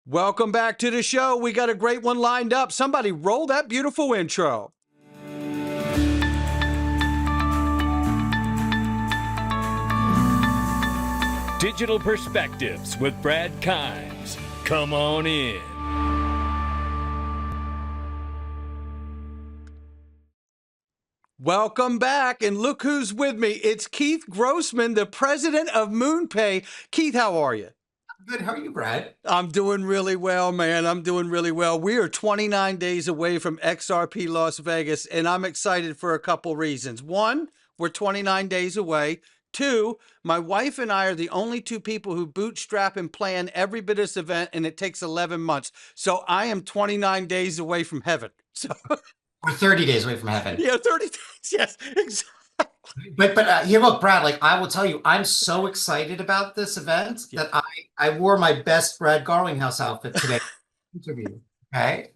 Welcome back to the show. We got a great one lined up. Somebody roll that beautiful intro. Digital Perspectives with Brad Kimes. Come on in. Welcome back, and look who's with me. It's Keith Grossman, the president of Moonpay. Keith, how are you? Good. How are you, Brad? I'm doing really well, man. I'm doing really well. We are 29 days away from XRP Las Vegas, and I'm excited for a couple reasons. One, we're 29 days away. Two, my wife and I are the only two people who bootstrap and plan every bit of this event, and it takes 11 months. So I am 29 days away from heaven. So We're 30 days away from heaven. yeah, 30 days. Yes, exactly. But here, look, Brad, like I will tell you, I'm so excited about this event that I wore my best Brad Garlinghouse outfit today. Interview. Okay.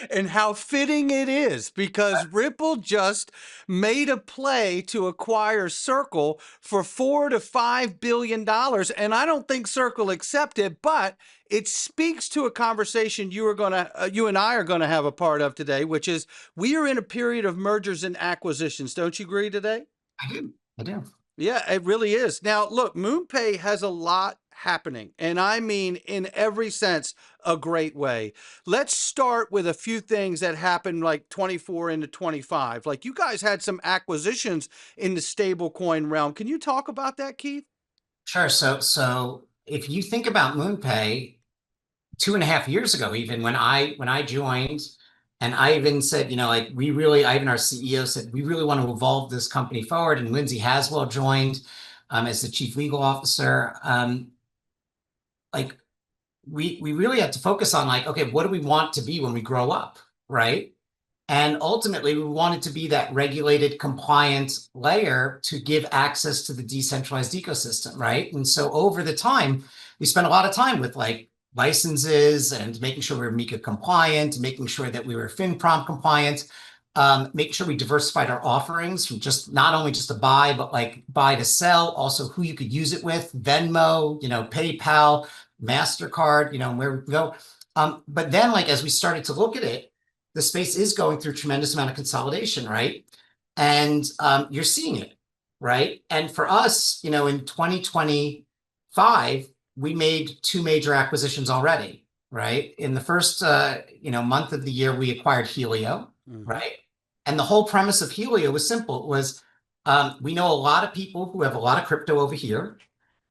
And how fitting it is, because Ripple just made a play to acquire Circle for $4 to $5 billion. And I don't think Circle accepted, but it speaks to a conversation you and I are gonna have a part of today, which is we are in a period of mergers and acquisitions. Don't you agree today? I do. Yeah, it really is. Now, look, Moonpay has a lot happening, and I mean in every sense a great way. Let's start with a few things that happened like 24 into 25. Like you guys had some acquisitions in the stablecoin realm. Can you talk about that, Keith? Sure. So if you think about Moonpay, 2.5 years ago, even when I joined, and I even said, like Ivan, our CEO, said we really want to evolve this company forward. And Lindsay Haswell joined as the chief legal officer. Like we really had to focus on like, okay, what do we want to be when we grow up, right? And ultimately, we wanted to be that regulated, compliant layer to give access to the decentralized ecosystem, right? And so over the time, we spent a lot of time with like licenses and making sure we were MiCA compliant, making sure that we were FinPrompt compliant, making sure we diversified our offerings from just not only just to buy, but like buy to sell, also who you could use it with, Venmo, PayPal, MasterCard, where we go. But then like as we started to look at it, the space is going through a tremendous amount of consolidation, right? And you're seeing it, right? And for us, in 2025, we made 2 major acquisitions already, right? In the first, month of the year, we acquired Helio, right? And the whole premise of Helio was simple. It was, we know a lot of people who have a lot of crypto over here,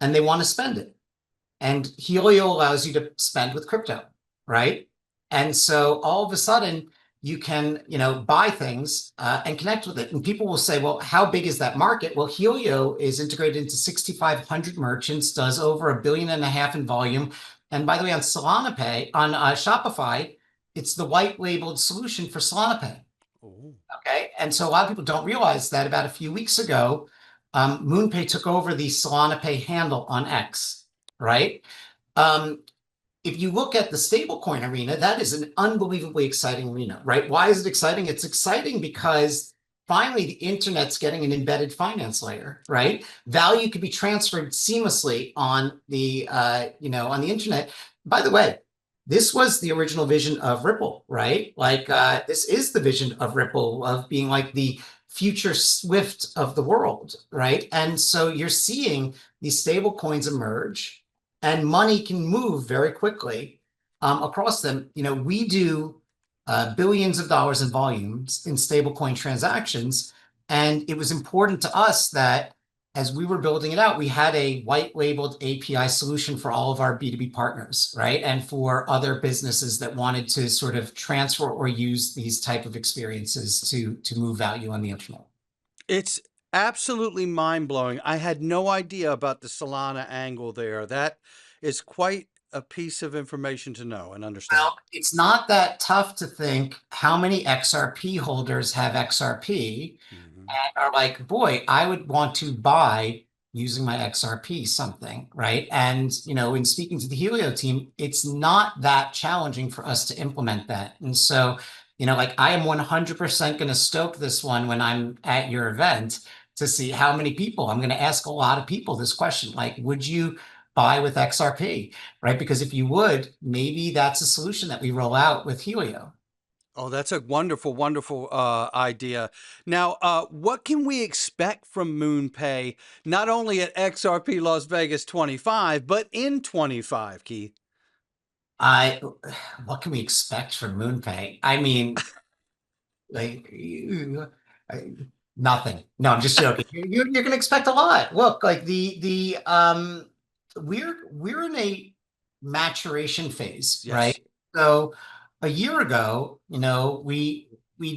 and they want to spend it. And Helio allows you to spend with crypto, right? And so all of a sudden, you can, buy things and connect with it. And people will say, well, how big is that market? Well, Helio is integrated into 6,500 merchants, does over $1.5 billion in volume. And by the way, on Shopify, it's the white labeled solution for SolanaPay. Okay. And so a lot of people don't realize that about a few weeks ago, Moonpay took over the SolanaPay handle on X, right? If you look at the stablecoin arena, that is an unbelievably exciting arena, right? Why is it exciting? It's exciting because finally the internet's getting an embedded finance layer, right? Value can be transferred seamlessly on the, on the internet. By the way, this was the original vision of Ripple, right? Like this is the vision of Ripple of being like the future Swift of the world, right? And so you're seeing these stable coins emerge. And money can move very quickly across them. We do billions of dollars in volumes in stablecoin transactions. And it was important to us that as we were building it out, we had a white labeled API solution for all of our B2B partners, right? And for other businesses that wanted to sort of transfer or use these type of experiences to move value on the internet. It's absolutely mind-blowing. I had no idea about the Solana angle there. That is quite a piece of information to know and understand. Well, it's not that tough to think how many XRP holders have XRP and are like, boy, I would want to buy using my XRP something, right? And, in speaking to the Helio team, it's not that challenging for us to implement that. And so, like I am 100% going to stoke this one when I'm at your event to see how many people. I'm going to ask a lot of people this question, like, would you buy with XRP, right? Because if you would, maybe that's a solution that we roll out with Helio. Oh, that's a wonderful, wonderful idea. Now, what can we expect from Moonpay, not only at XRP Las Vegas 25, but in 25, Keith? I, what can we expect from Moonpay? I mean, like, nothing. No, I'm just joking. You're going to expect a lot. Look, like we're in a maturation phase, Yes. right? So a year ago, we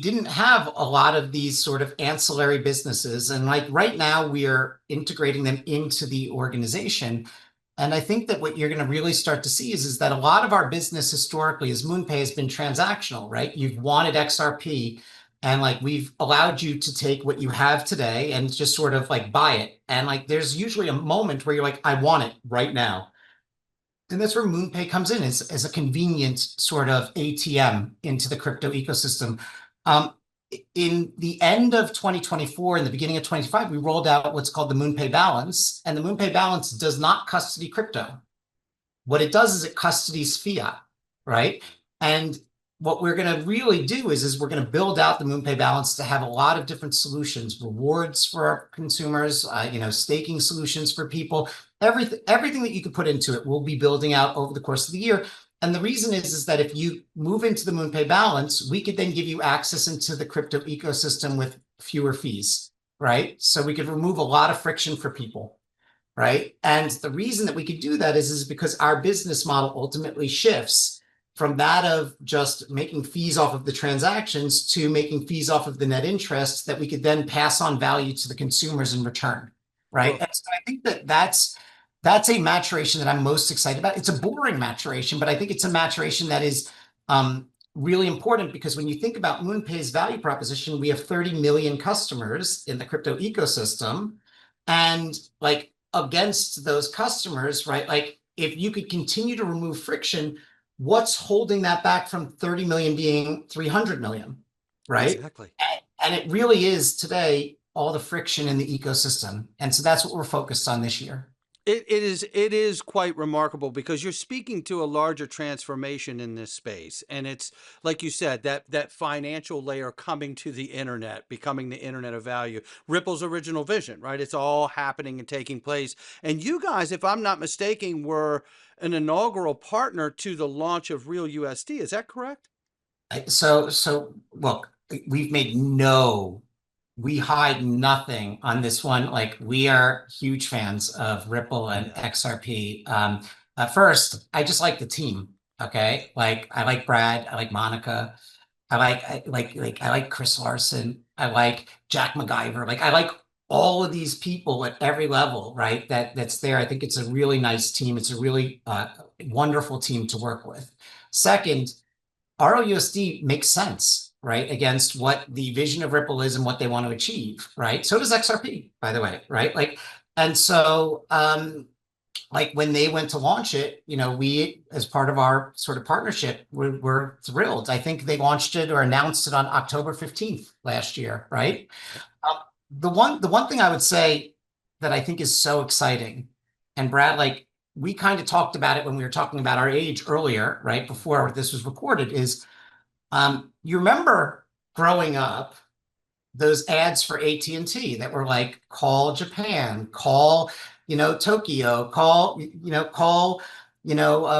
didn't have a lot of these sort of ancillary businesses, and like right now, we are integrating them into the organization. And I think that what you're going to really start to see is that a lot of our business historically as Moonpay has been transactional, right? You've wanted XRP, and like we've allowed you to take what you have today and just sort of like buy it. And like there's usually a moment where you're like, I want it right now. And that's where Moonpay comes in as a convenient sort of ATM into the crypto ecosystem. Um, in the end of 2024 and the beginning of 2025, we rolled out what's called the Moonpay Balance, and the Moonpay Balance does not custody crypto. What it does is it custodies fiat, right? And what we're going to really do is we're going to build out the Moonpay Balance to have a lot of different solutions, rewards for our consumers, staking solutions for people, everything that you could put into it, we'll be building out over the course of the year. And the reason is that if you move into the Moonpay Balance, we could then give you access into the crypto ecosystem with fewer fees, right? So we could remove a lot of friction for people, right? And the reason that we could do that is because our business model ultimately shifts from that of just making fees off of the transactions to making fees off of the net interest that we could then pass on value to the consumers in return, right? Well, And so I think that that's a maturation that I'm most excited about. It's a boring maturation, but I think it's a maturation that is really important because when you think about Moonpay's value proposition, we have 30 million customers in the crypto ecosystem. And like against those customers, right? Like if you could continue to remove friction, what's holding that back from 30 million being 300 million, right? exactly. And it really is today all the friction in the ecosystem. And so that's what we're focused on this year. It is quite remarkable because you're speaking to a larger transformation in this space, and it's like you said, that financial layer coming to the internet, becoming the internet of value. Ripple's original vision, right? It's all happening and taking place. And you guys, if I'm not mistaken, were an inaugural partner to the launch of RLUSD. Is that correct? So look, we hide nothing on this one. Like we are huge fans of Ripple and Yeah. XRP. First, I just like the team. Okay, like I like Brad, I like Monica, I like Chris Larson, I like Jack MacGyver. Like I like all of these people at every level, right? That's there. I think it's a really nice team. It's a really wonderful team to work with. Second, RLUSD makes sense, right? Against what the vision of Ripple is and what they want to achieve, right? So does XRP, by the way, right? Like, and so, like when they went to launch it, we, as part of our sort of partnership, we're thrilled. I think they launched it or announced it on October 15th last year, right? Um, the one thing I would say that I think is so exciting, and Brad, like we kind of talked about it when we were talking about our age earlier, right? Before this was recorded, is you remember growing up those ads for AT&T that were like, call Japan, call, Tokyo, call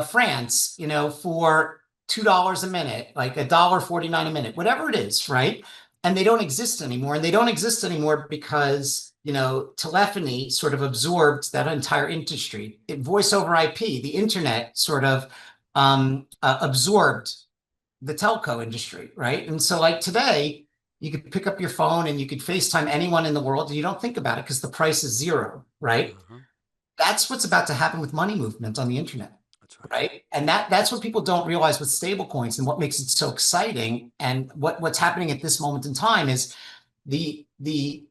France, for $2 a minute, like $1.49 a minute, whatever it is, right? And they don't exist anymore. And they don't exist anymore because, telephony sort of absorbed that entire industry. Voice over IP, the internet sort of absorbed the telco industry, right? And so like today, you could pick up your phone and you could FaceTime anyone in the world and you don't think about it because the price is zero, right? Uh-huh. That's what's about to happen with money movement on the internet, That's right. right? And that's what people don't realize with stablecoins and what makes it so exciting. And what's happening at this moment in time is the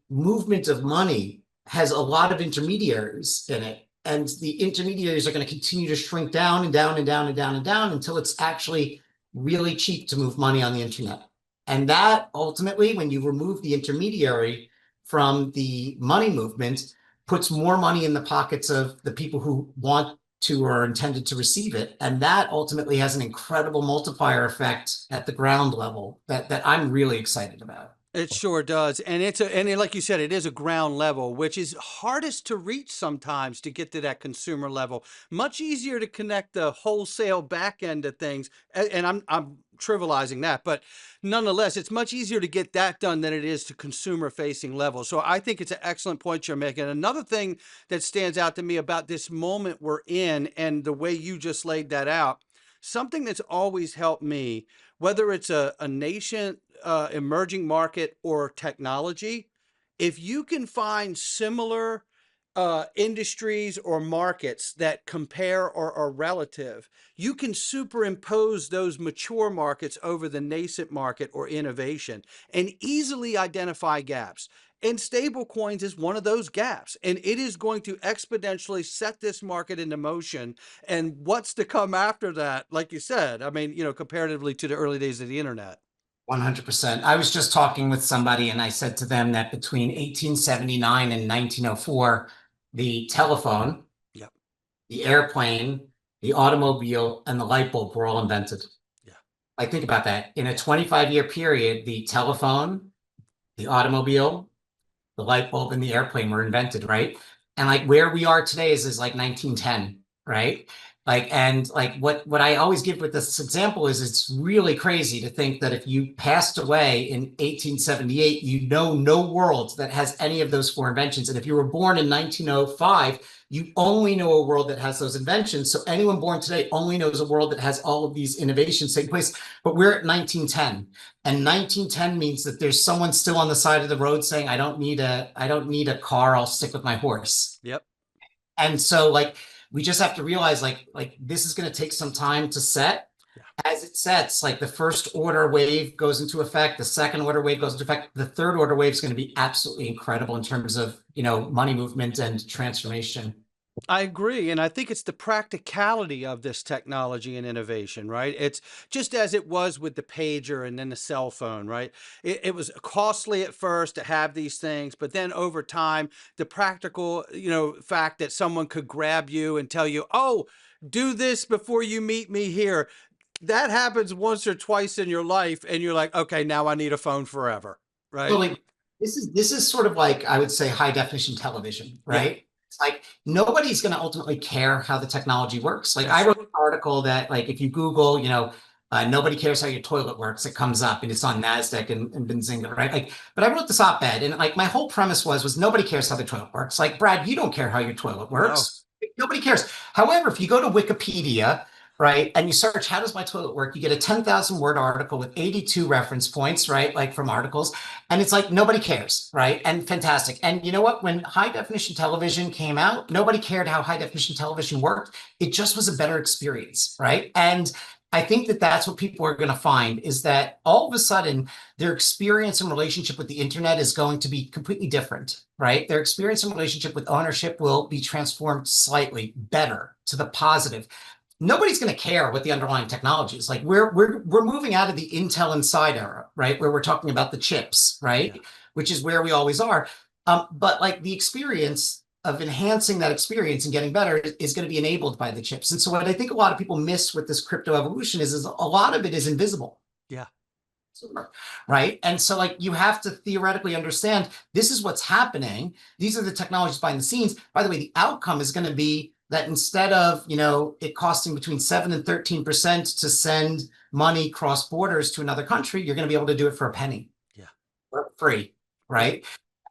movement of money has a lot of intermediaries in it. And the intermediaries are going to continue to shrink down and down and down and down and down until it's actually really cheap to move money on the internet. And that ultimately, when you remove the intermediary from the money movement, puts more money in the pockets of the people who want to or are intended to receive it. And that ultimately has an incredible multiplier effect at the ground level that I'm really excited about. It sure does. And like you said, it is a ground level, which is hardest to reach sometimes to get to that consumer level. Much easier to connect the wholesale back end of things. And I'm trivializing that, but nonetheless, it's much easier to get that done than it is to consumer facing level. So I think it's an excellent point you're making. Another thing that stands out to me about this moment we're in and the way you just laid that out, something that's always helped me, whether it's a nation, emerging market, or technology, if you can find similar industries or markets that compare or are relative, you can superimpose those mature markets over the nascent market or innovation and easily identify gaps. And stablecoins is one of those gaps, and it is going to exponentially set this market into motion. And what's to come after that, like you said, I mean, comparatively to the early days of the internet. 100%. I was just talking with somebody and I said to them that between 1879 and 1904, the telephone, Yep. the airplane, the automobile, and the light bulb were all invented. Yeah. Like, think about that. In a 25-year period, the telephone, the automobile, the light bulb, and the airplane were invented, right? And like where we are today is like 1910, right? Like, and like what I always give with this example is it's really crazy to think that if you passed away in 1878, you know no world that has any of those four inventions. And if you were born in 1905, you only know a world that has those inventions. So anyone born today only knows a world that has all of these innovations taking place. But we're at 1910. And 1910 means that there's someone still on the side of the road saying, I don't need a car, I'll stick with my horse. Yep. And so like we just have to realize like this is going to take some time to set. Yeah. As it sets, like the first order wave goes into effect, the second order wave goes into effect, the third order wave is going to be absolutely incredible in terms of, money movement and transformation. I agree. And I think it's the practicality of this technology and innovation, right? It's just as it was with the pager and then the cell phone, right? It was costly at first to have these things, but then over time, the practical, fact that someone could grab you and tell you, oh, do this before you meet me here. That happens once or twice in your life. And you're like, okay, now I need a phone forever, right? So like this is sort of like I would say high definition television, right? Yeah. It's like nobody's going to ultimately care how the technology works. Like I wrote an article that like if you Google, nobody cares how your toilet works, it comes up and it's on NASDAQ and Benzinga, right? Like, but I wrote this op-ed and like my whole premise was nobody cares how the toilet works. Like Brad, you don't care how your toilet works. No. Nobody cares. However, if you go to Wikipedia, right, and you search, how does my toilet work? You get a 10,000 word article with 82 reference points, right? Like from articles. And it's like, nobody cares, right? And fantastic. And you know what? When high definition television came out, nobody cared how high definition television worked. It just was a better experience, right? And I think that that's what people are going to find is that all of a sudden their experience and relationship with the internet is going to be completely different, right? Their experience and relationship with ownership will be transformed slightly better to the positive. Nobody's going to care what the underlying technology is. Like we're moving out of the Intel Inside era, right? Where we're talking about the chips, right? Yeah. Which is where we always are. But like the experience of enhancing that experience and getting better is going to be enabled by the chips. And so what I think a lot of people miss with this crypto evolution is a lot of it is invisible. Yeah. Right. And so like you have to theoretically understand this is what's happening. These are the technologies behind the scenes. By the way, the outcome is going to be that instead of, it costing between 7 and 13% to send money cross borders to another country, you're going to be able to do it for a penny. Yeah. For free. Right.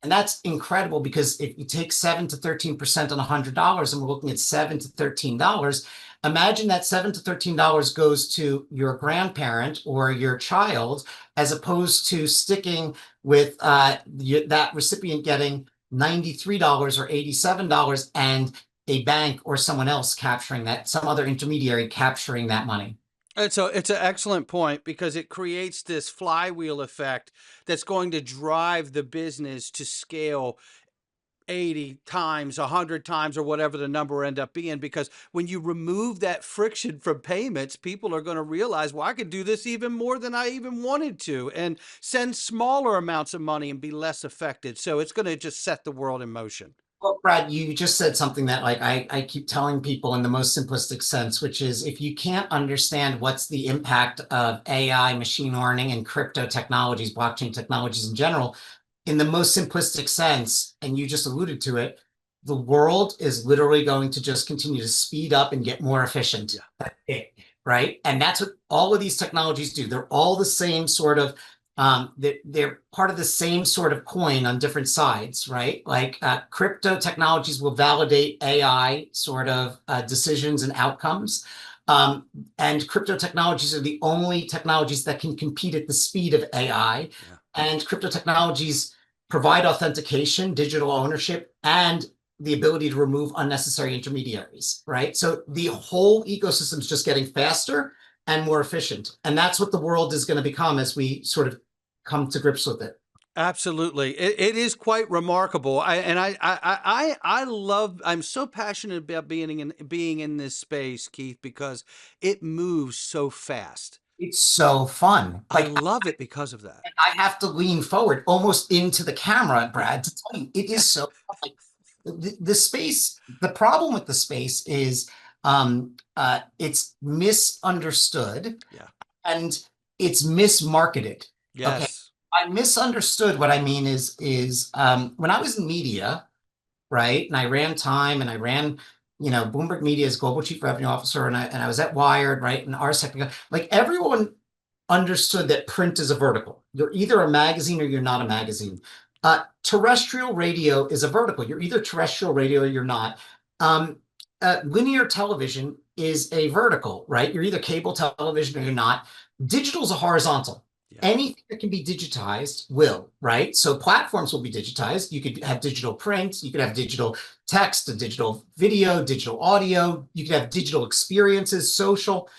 And that's incredible because if you take 7 to 13% on $100 and we're looking at $7 to $13, imagine that $7 to $13 goes to your grandparent or your child, as opposed to sticking with that recipient getting $93 or $87 and a bank or someone else capturing that, some other intermediary capturing that money. It's an excellent point because it creates this flywheel effect that's going to drive the business to scale 80 times, 100 times, or whatever the number end up being. Because when you remove that friction from payments, people are going to realize, well, I could do this even more than I even wanted to and send smaller amounts of money and be less affected. So it's going to just set the world in motion. Well, Brad, you just said something that like I keep telling people in the most simplistic sense, which is if you can't understand what's the impact of AI, machine learning, and crypto technologies, blockchain technologies in general, in the most simplistic sense, and you just alluded to it, the world is literally going to just continue to speed up and get more efficient. Yeah. That's it, right? And that's what all of these technologies do. They're all the same sort of they're part of the same sort of coin on different sides, right? Like crypto technologies will validate AI sort of decisions and outcomes. And crypto technologies are the only technologies that can compete at the speed of AI. Yeah. And crypto technologies provide authentication, digital ownership, and the ability to remove unnecessary intermediaries, right? So the whole ecosystem is just getting faster and more efficient. And that's what the world is going to become as we sort of come to grips with it. Absolutely. It is quite remarkable. I love, I'm so passionate about being in this space, Keith, because it moves so fast. It's so fun. I Like love it because of that. I have to lean forward almost into the camera, Brad, to tell you it is so like the space. The problem with the space is it's misunderstood Yeah. and it's mismarketed. Okay. Yes. I misunderstood. What I mean is when I was in media, right? And I ran Time and I ran, Bloomberg Media as global chief revenue officer, and I was at Wired, right? And our second, like everyone understood that print is a vertical. You're either a magazine or you're not a magazine. Terrestrial radio is a vertical. You're either terrestrial radio or you're not. Linear television is a vertical, right? You're either cable television or you're not. Digital is a horizontal. Yeah. Anything that can be digitized will, right? So platforms will be digitized. You could have digital print, you could have digital text, a digital video, digital audio, you could have digital experiences, social,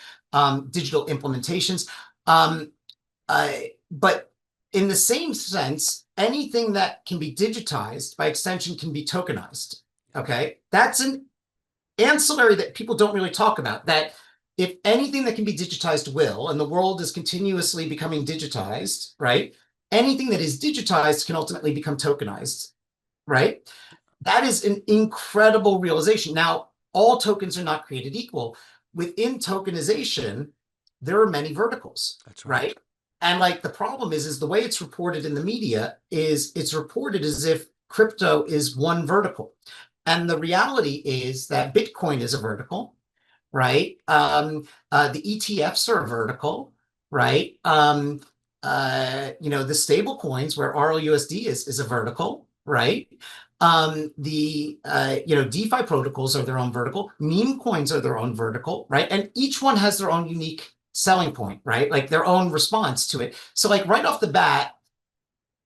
digital implementations. But in the same sense, anything that can be digitized by extension can be tokenized. Okay. That's an ancillary that people don't really talk about, that if anything that can be digitized will, and the world is continuously becoming digitized, right? Anything that is digitized can ultimately become tokenized, right? That is an incredible realization. Now, all tokens are not created equal. Within tokenization, there are many verticals. That's right. And like the problem is the way it's reported in the media is it's reported as if crypto is one vertical. And the reality is that Bitcoin is a vertical, right? The ETFs are a vertical, right? The stable coins where RLUSD is a vertical, right? DeFi protocols are their own vertical. Meme coins are their own vertical, right? And each one has their own unique selling point, right? Like their own response to it. So like right off the bat,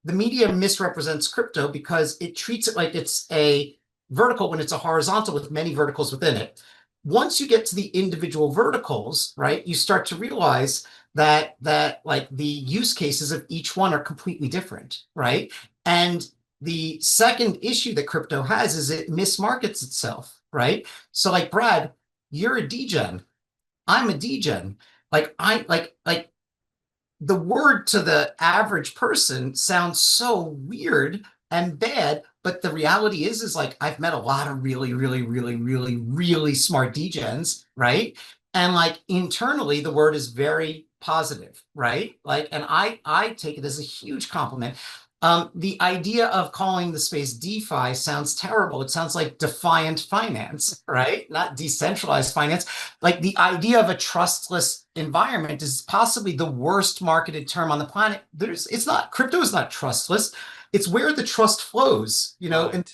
the media misrepresents crypto because it treats it like it's a vertical when it's a horizontal with many verticals within it. Once you get to the individual verticals, right, you start to realize that like the use cases of each one are completely different, right? And the second issue that crypto has is it mismarkets itself, right? So like Brad, you're a degen. I'm a degen. Like the word to the average person sounds so weird and bad, but the reality is like I've met a lot of really, really, really, really, really smart degens, right? And like internally, the word is very positive, right? Like, and I take it as a huge compliment. The idea of calling the space DeFi sounds terrible. It sounds like defiant finance, right? Not decentralized finance. Like the idea of a trustless environment is possibly the worst marketed term on the planet. It's not, crypto is not trustless. It's where the trust flows, in the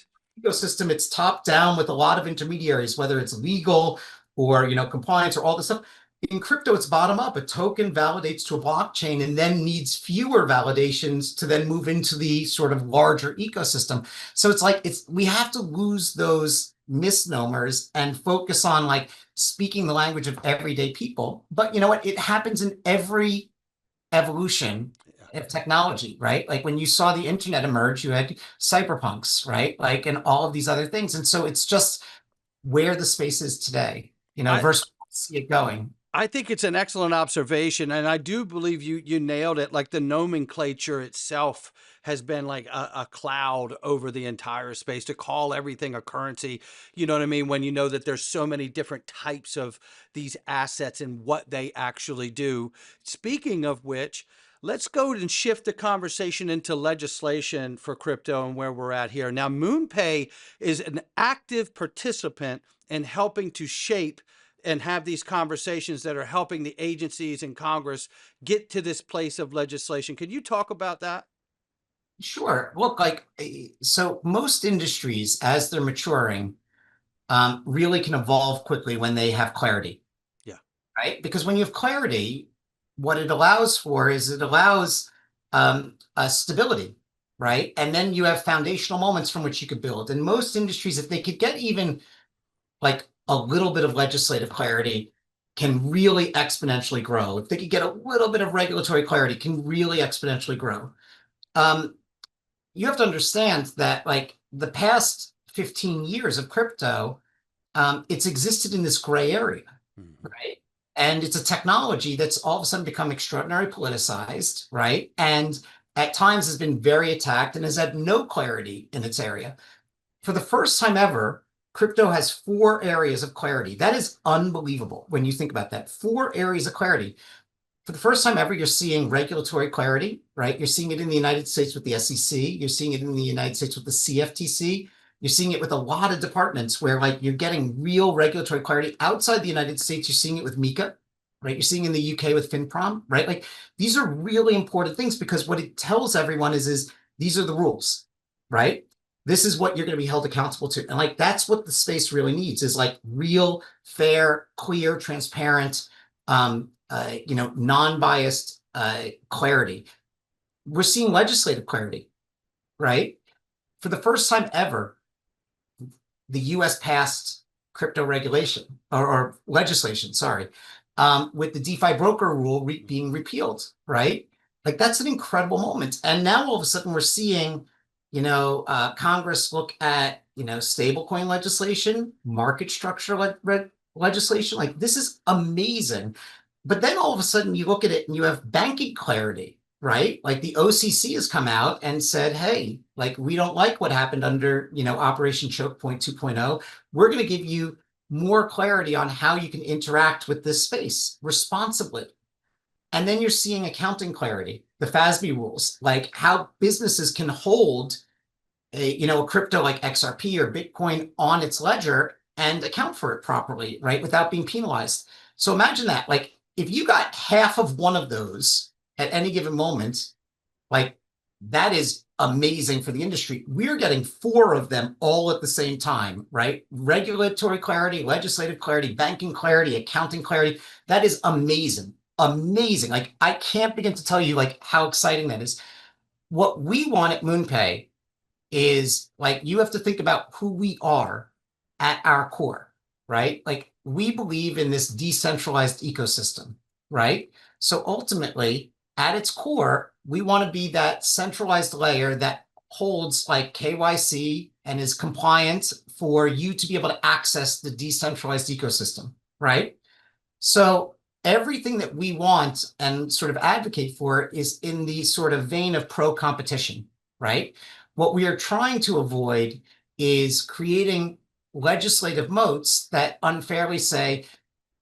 ecosystem. It's top down with a lot of intermediaries, whether it's legal or, compliance or all this stuff. In crypto, it's bottom up. A token validates to a blockchain and then needs fewer validations to then move into the sort of larger ecosystem. So it's like we have to lose those misnomers and focus on like speaking the language of everyday people. But you know what? It happens in every evolution of technology, right? Like when you saw the internet emerge, you had cyberpunks, right? Like, and all of these other things. And so it's just where the space is today, versus see it going. I think it's an excellent observation, and I do believe you nailed it. Like the nomenclature itself has been like a cloud over the entire space to call everything a currency. You know what I mean? When you know that there's so many different types of these assets and what they actually do. Speaking of which, let's go and shift the conversation into legislation for crypto and where we're at here. Now, Moonpay is an active participant in helping to shape and have these conversations that are helping the agencies and Congress get to this place of legislation. Could you talk about that? Sure. Look, so most industries, as they're maturing, really can evolve quickly when they have clarity, Yeah. right? Because when you have clarity, what it allows for is it allows a stability, right? And then you have foundational moments from which you could build. And most industries, if they could get even like a little bit of legislative clarity, can really exponentially grow. If they could get a little bit of regulatory clarity, can really exponentially grow. Um, you have to understand that like the past 15 years of crypto, it's existed in this gray area, Mhm. right? And it's a technology that's all of a sudden become extraordinarily politicized, right? And at times has been very attacked and has had no clarity in its area. For the first time ever, crypto has 4 areas of clarity. That is unbelievable when you think about that. 4 areas of clarity. For the first time ever, you're seeing regulatory clarity, right? You're seeing it in the United States with the SEC. You're seeing it in the United States with the CFTC. You're seeing it with a lot of departments where like you're getting real regulatory clarity. Outside the United States, you're seeing it with MiCA, right? You're seeing it in the UK with FinProm, right? Like these are really important things because what it tells everyone is these are the rules, right? This is what you're going to be held accountable to. And like that's what the space really needs is like real, fair, clear, transparent, non-biased clarity. We're seeing legislative clarity, right? For the first time ever, the US passed crypto regulation or legislation, sorry, with the DeFi broker rule being repealed, right? Like that's an incredible moment. And now all of a sudden we're seeing, Congress look at, stablecoin legislation, market structure legislation. Like this is amazing. But then all of a sudden you look at it and you have banking clarity, right? Like the OCC has come out and said, hey, like we don't like what happened under, Operation Choke Point 2.0. We're going to give you more clarity on how you can interact with this space responsibly. And then you're seeing accounting clarity, the FASB rules, like how businesses can hold a crypto like XRP or Bitcoin on its ledger and account for it properly, right? Without being penalized. So imagine that, like if you got half of one of those at any given moment, like that is amazing for the industry. We're getting 4 of them all at the same time, right? Regulatory clarity, legislative clarity, banking clarity, accounting clarity. That is amazing. Amazing. Like I can't begin to tell you like how exciting that is. What we want at Moonpay is like you have to think about who we are at our core, right? Like we believe in this decentralized ecosystem, right? So ultimately, at its core, we want to be that centralized layer that holds like KYC and is compliant for you to be able to access the decentralized ecosystem, right? So everything that we want and sort of advocate for is in the sort of vein of pro-competition, right? What we are trying to avoid is creating legislative moats that unfairly say,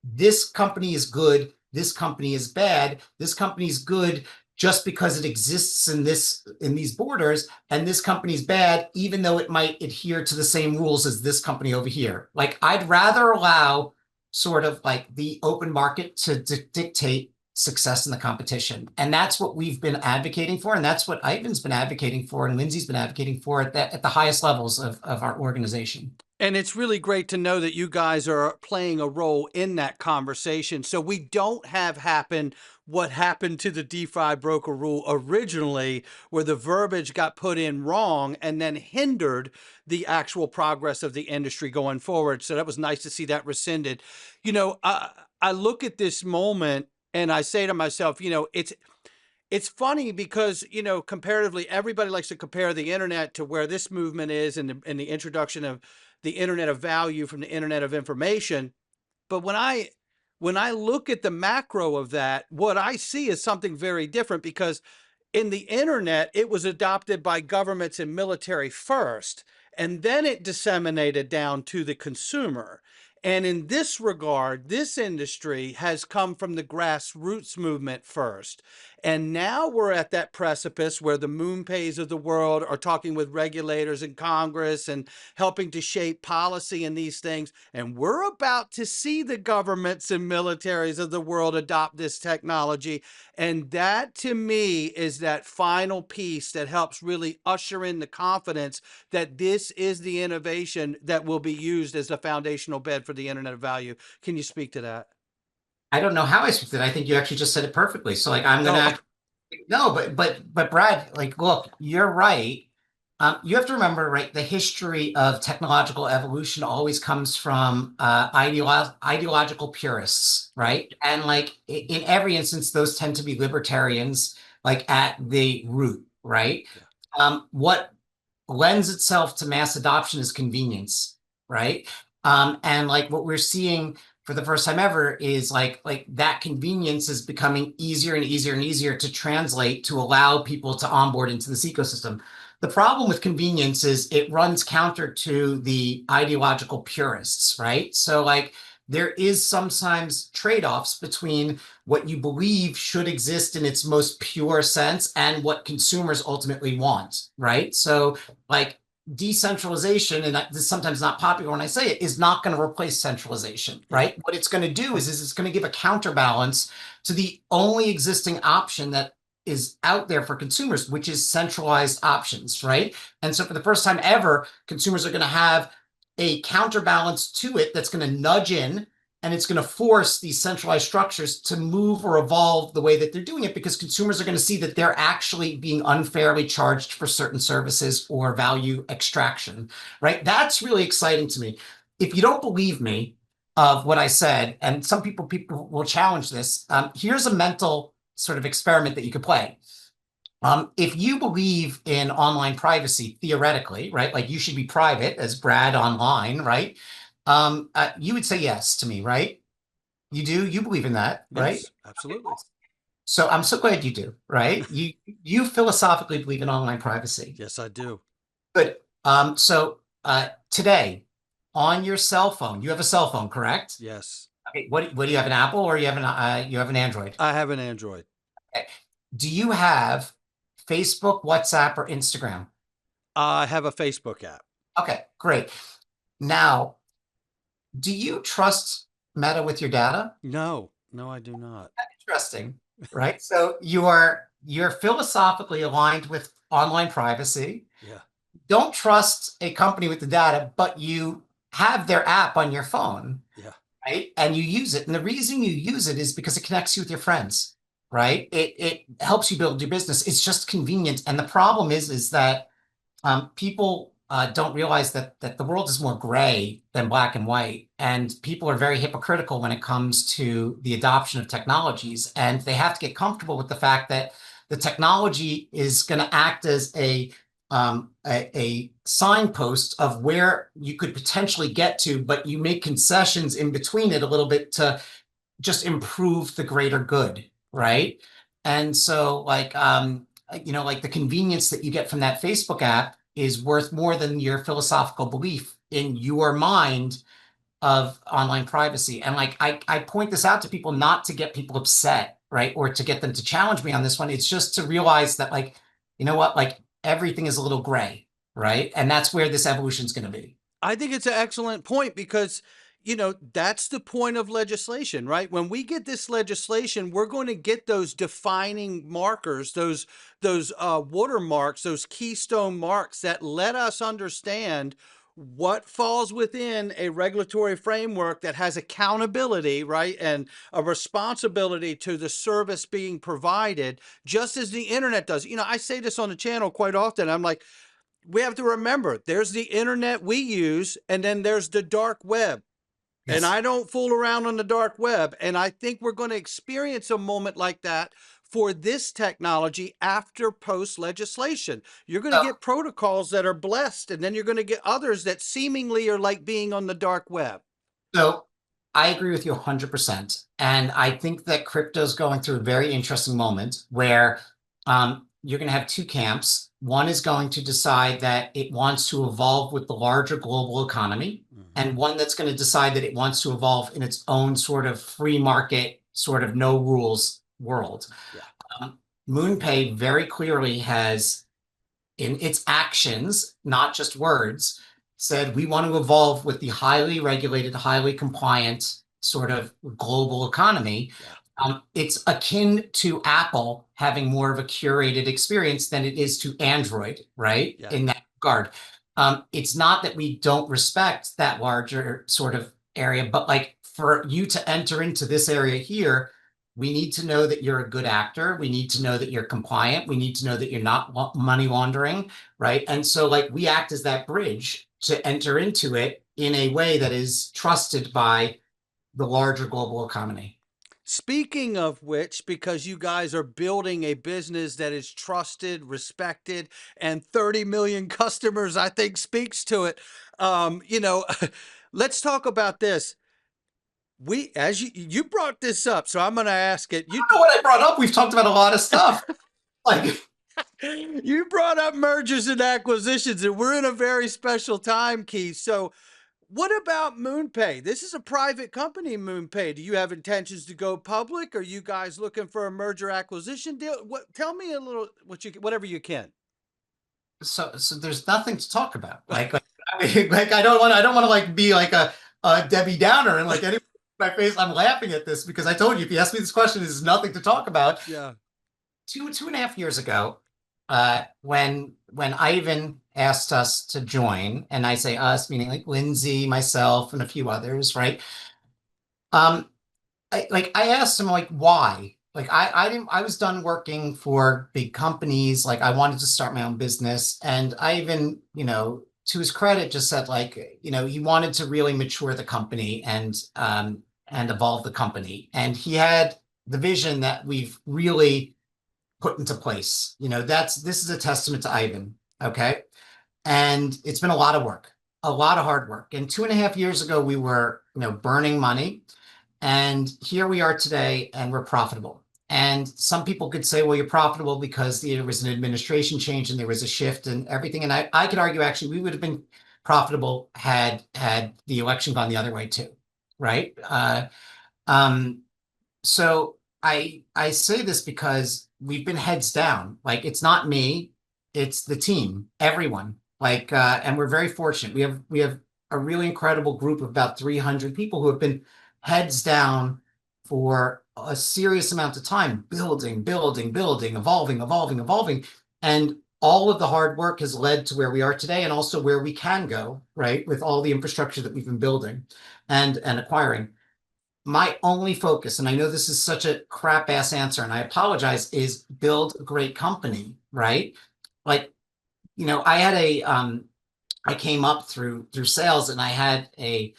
this company is good, this company is bad, this company is good just because it exists in these borders, and this company's bad, even though it might adhere to the same rules as this company over here. Like, I'd rather allow sort of like the open market to dictate success in the competition. And that's what we've been advocating for. And that's what Ivan's been advocating for. And Lindsay's been advocating for at the highest levels of our organization. And it's really great to know that you guys are playing a role in that conversation. So we don't have happen what happened to the DeFi broker rule originally, where the verbiage got put in wrong and then hindered the actual progress of the industry going forward. So that was nice to see that rescinded. I look at this moment and I say to myself, it's funny because, comparatively, everybody likes to compare the internet to where this movement is and the introduction of the internet of value from the internet of information. But when when I look at the macro of that, what I see is something very different, because in the internet, it was adopted by governments and military first, and then it disseminated down to the consumer. And in this regard, this industry has come from the grassroots movement first. And now we're at that precipice where the Moonpays of the world are talking with regulators in Congress and helping to shape policy in these things. And we're about to see the governments and militaries of the world adopt this technology. And that, to me, is that final piece that helps really usher in the confidence that this is the innovation that will be used as the foundational bed for the Internet of Value. Can you speak to that? I don't know how I speak to that. I think you actually just said it perfectly. So like I'm Oh, gonna no, but Brad, like look, you're right. You have to remember, right, the history of technological evolution always comes from ideological purists, right? And like in every instance, those tend to be libertarians, like at the root, right? yeah. What lends itself to mass adoption is convenience, right? And like what we're seeing for the first time ever is like that convenience is becoming easier and easier and easier to translate to allow people to onboard into this ecosystem. The problem with convenience is it runs counter to the ideological purists, right? So like there is sometimes trade-offs between what you believe should exist in its most pure sense and what consumers ultimately want, right? So like decentralization, and this is sometimes not popular when I say it, is not going to replace centralization, right? What it's going to do is it's going to give a counterbalance to the only existing option that is out there for consumers, which is centralized options, right? And so for the first time ever, consumers are going to have a counterbalance to it that's going to nudge in, and it's going to force these centralized structures to move or evolve the way that they're doing it, because consumers are going to see that they're actually being unfairly charged for certain services or value extraction, right? That's really exciting to me. If you don't believe me of what I said, and some people will challenge this, here's a mental sort of experiment that you could play. If you believe in online privacy, theoretically, right, like you should be private as Brad online, right? You would say yes to me, right? You do? You believe in that, right? Yes, absolutely. So I'm so glad you do, right? You philosophically believe in online privacy. Yes, I do. Good. So today on your cell phone, you have a cell phone, correct? Yes. Okay. What do you have, an Apple or you have an Android? I have an Android. Okay. Do you have Facebook, WhatsApp, or Instagram? I have a Facebook app. Okay, great. Now, do you trust Meta with your data? No, no, I do not. Interesting, right? So you're philosophically aligned with online privacy. Yeah. Don't trust a company with the data, but you have their app on your phone, Yeah. right? And you use it. And the reason you use it is because it connects you with your friends, right? It helps you build your business. It's just convenient. And the problem is that people don't realize that the world is more gray than black and white, and people are very hypocritical when it comes to the adoption of technologies, and they have to get comfortable with the fact that the technology is going to act as a signpost of where you could potentially get to, but you make concessions in between it a little bit to just improve the greater good, right? And so like like the convenience that you get from that Facebook app is worth more than your philosophical belief in your mind of online privacy. And like I point this out to people not to get people upset, right? Or to get them to challenge me on this one. It's just to realize that like, you know what, like everything is a little gray, right? And that's where this evolution is going to be. I think it's an excellent point, because, that's the point of legislation, right? When we get this legislation, we're going to get those defining markers, those watermarks, those keystone marks that let us understand what falls within a regulatory framework that has accountability, right? And a responsibility to the service being provided, just as the internet does. I say this on the channel quite often. I'm like, we have to remember there's the internet we use, and then there's the dark web. And Yes. I don't fool around on the dark web. And I think we're going to experience a moment like that for this technology after post legislation. You're going to So get protocols that are blessed, and then you're going to get others that seemingly are like being on the dark web. So I agree with you 100%. And I think that crypto is going through a very interesting moment where you're going to have two camps. One is going to decide that it wants to evolve with the larger global economy, and one that's going to decide that it wants to evolve in its own sort of free market, sort of no rules world. Yeah. Moonpay very clearly has, in its actions, not just words, said we want to evolve with the highly regulated, highly compliant sort of global economy. It's akin to Apple having more of a curated experience than it is to Android, right? Yeah. In that regard. It's not that we don't respect that larger sort of area, but like for you to enter into this area here, we need to know that you're a good actor. We need to know that you're compliant. We need to know that you're not money laundering, right? And so like we act as that bridge to enter into it in a way that is trusted by the larger global economy. Speaking of which, because you guys are building a business that is trusted, respected, and 30 million customers, I think speaks to it. Let's talk about this. As you brought this up, so I'm going to ask it. I don't know what I brought up. We've talked about a lot of stuff. Like, you brought up mergers and acquisitions, and we're in a very special time, Keith. So what about Moonpay? This is a private company, Moonpay. Do you have intentions to go public? Are you guys looking for a merger acquisition deal? Tell me a little whatever you can. so there's nothing to talk about. I mean, like I don't want to like be like a Debbie Downer and like any my face. I'm laughing at this because I told you if you ask me this question, there's nothing to talk about. Yeah. 2.5 years ago, when Ivan asked us to join, and I say us meaning like Lindsay, myself, and a few others, right? I asked him like why. Like I was done working for big companies. Like I wanted to start my own business, and I even to his credit just said like he wanted to really mature the company and evolve the company, and he had the vision that we've really put into place. This is a testament to Ivan. Okay. And it's been a lot of work, a lot of hard work. And 2.5 years ago, we were, burning money. And here we are today, and we're profitable. And some people could say, well, you're profitable because there was an administration change and there was a shift and everything. And I could argue, actually, we would have been profitable had the election gone the other way too, right? So I say this because we've been heads down. Like it's not me, it's the team, everyone. And we're very fortunate. We have a really incredible group of about 300 people who have been heads down for a serious amount of time, building, evolving. And all of the hard work has led to where we are today and also where we can go, right? With all the infrastructure that we've been building and acquiring. My only focus, and I know this is such a crap ass answer, and I apologize, is build a great company, right? Like, I had I came up through sales, and I had a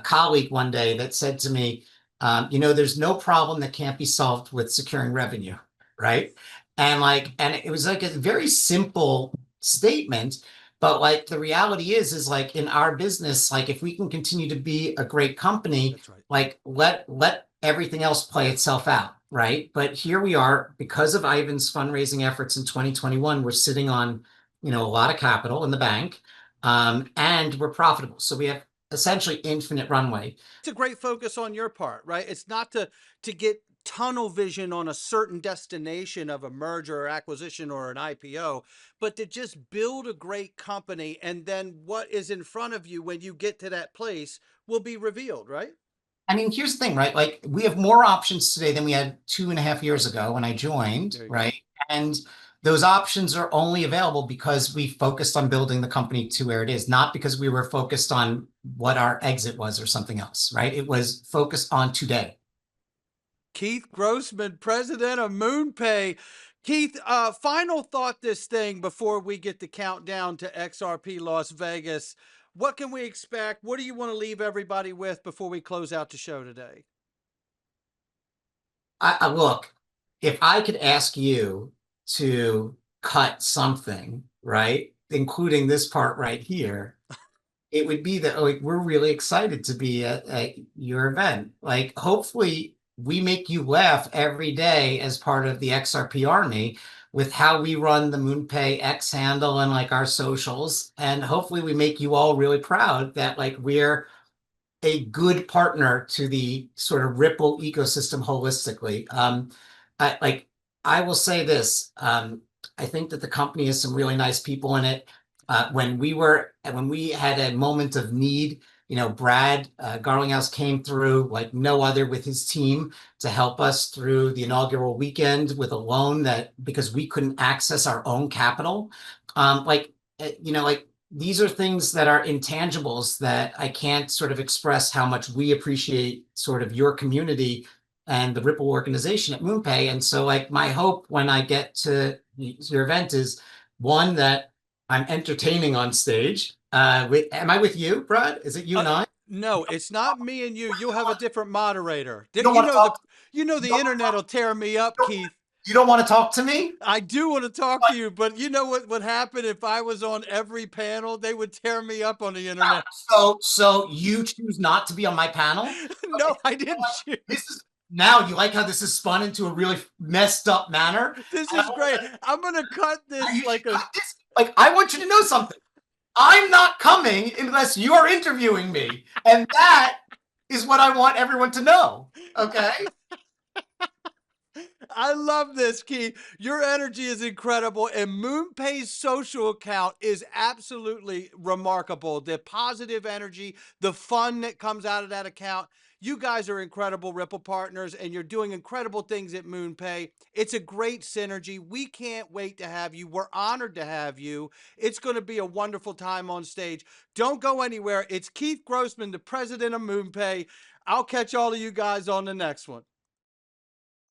colleague one day that said to me, there's no problem that can't be solved with securing revenue, right? And it was like a very simple statement, but like the reality is like in our business, like if we can continue to be a great company, That's right. like let everything else play itself out, right? But here we are, because of Ivan's fundraising efforts in 2021, we're sitting on, a lot of capital in the bank, and we're profitable. So we have essentially infinite runway. It's a great focus on your part, right? It's not to get tunnel vision on a certain destination of a merger or acquisition or an IPO, but to just build a great company, and then what is in front of you when you get to that place will be revealed, right? I mean, here's the thing, right? Like we have more options today than we had 2.5 years ago when I joined, right? And those options are only available because we focused on building the company to where it is, not because we were focused on what our exit was or something else, right? It was focused on today. Keith Grossman, president of Moonpay. Keith, final thought this thing before we get the countdown to XRP Las Vegas. What can we expect? What do you want to leave everybody with before we close out the show today? I look, if I could ask you to cut something, right, including this part right here, it would be that like we're really excited to be at your event. Like hopefully we make you laugh every day as part of the XRP army with how we run the Moonpay X handle and like our socials. And hopefully we make you all really proud that like we're a good partner to the sort of Ripple ecosystem holistically. Like I will say this. I think that the company has some really nice people in it. When we had a moment of need, Brad Garlinghouse came through like no other with his team to help us through the inaugural weekend with a loan that because we couldn't access our own capital. Like these are things that are intangibles that I can't sort of express how much we appreciate sort of your community and the Ripple organization at Moonpay. And so like my hope when I get to your event is one, that I'm entertaining on stage. Am I with you, Brad? Is it you Uh, and I? no, it's not me and you. You'll have a different moderator. You don't You want to know the talk. you know You the don't, internet will tear me up, Keith. you don't want to talk to me? I do want to talk to you, but you know what would happen if I was on every panel? They would tear me up on the internet. So you choose not to be on my panel? No, Okay. I didn't choose. This is now you like how this is spun into a really messed up manner. This And I is want great. to say, I'm gonna cut this you should like a. cut this. Like, I want you to know something. I'm not coming unless you are interviewing me. And that is what I want everyone to know. Okay. I love this, Keith. Your energy is incredible, and Moonpay's social account is absolutely remarkable. The positive energy, the fun that comes out of that account. You guys are incredible Ripple partners, and you're doing incredible things at Moonpay. It's a great synergy. We can't wait to have you. We're honored to have you. It's going to be a wonderful time on stage. Don't go anywhere. It's Keith Grossman, the president of Moonpay. I'll catch all of you guys on the next one.